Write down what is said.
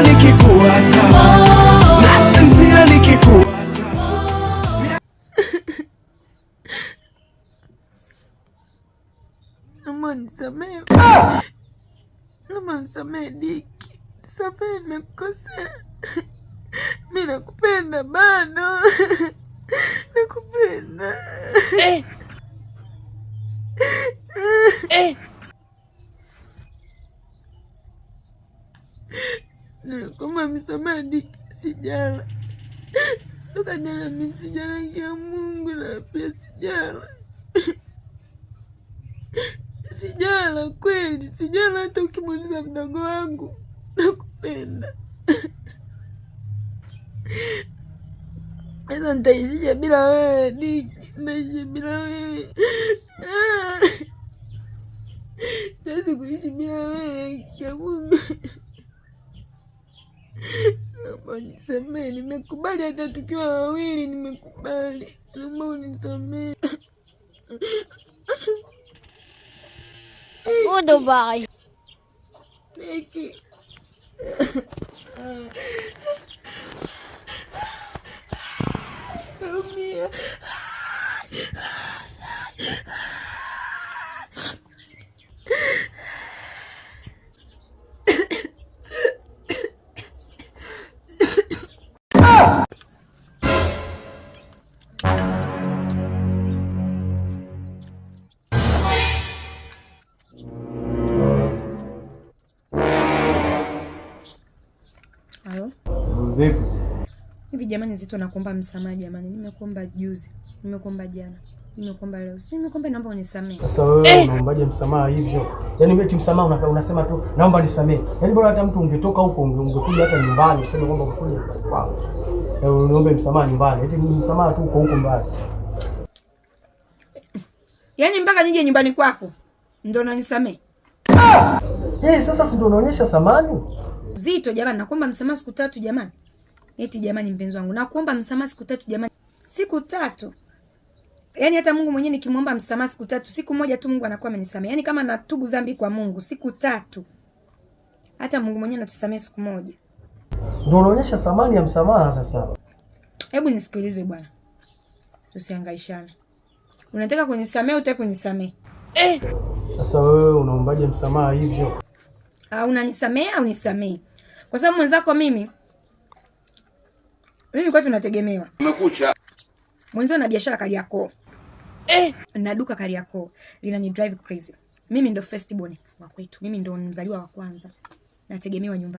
nasinzia nikikuwaza, nasinzia nikikuwaza. Mama nisamehe. Mama nisamehe Diki. Nisamehe, nimekosea. Mimi nakupenda bado. Nakupenda. Kama msamaha Diki, sijala. Toka jana mimi sijala ya Mungu na pia sijala. Sijala kweli, sijala hata ukimuuliza mdogo wangu. Nakupenda. Sasa nitaishije bila wewe Diki? Nitaishi bila wewe. Siwezi kuishi bila wewe ya Mungu. Naomba unisamehe, nimekubali hata tukiwa wawili, nimekubali. Naomba unisamehe. Goodbye. Diki. Umia. Halo? Vipi? Hivi jamani Zito, nakuomba msamaha jamani. Nimekuomba juzi, nimekuomba jana, nimekuomba leo. Si nimekuomba naomba unisamehe. Sasa wewe unaombaje msamaha hivyo? Yaani wewe msamaha unasema tu naomba nisamehe. Yaani bora hata mtu ungetoka huko ungekuja hata nyumbani useme kwamba umekuja kwako. Unaomba msamaha nyumbani. Eti msamaha tu huko mbali. Yaani mpaka nije nyumbani kwako ndio unanisamehe? Sasa si ndio unaonyesha samani? Zito jamani, nakuomba msamaha siku 3 jamani. Eti jamani mpenzi wangu, nakuomba msamaha siku 3 jamani. Siku 3. Yaani hata Mungu mwenyewe nikimwomba msamaha siku 3, siku moja tu Mungu anakuwa amenisamehe. Yaani kama natubu dhambi kwa Mungu siku 3. Hata Mungu mwenyewe anatusamehe siku moja. Ndio unaonyesha samani ya msamaha sasa. Hebu nisikilize bwana. Tusihangaishane. Unataka kunisamehe, utaki kunisamehe? Sasa wewe unaombaje msamaha hivyo? Unanisamehe au nisamehe? Kwa sababu mwenzako mimi kwa tunategemewa. Umekucha. Mwanzo na biashara Kariakoo. Na duka Kariakoo linani drive crazy. Mimi ndo first born wa kwetu. Mimi ndo mzaliwa wa kwanza. Nategemewa nyumbani.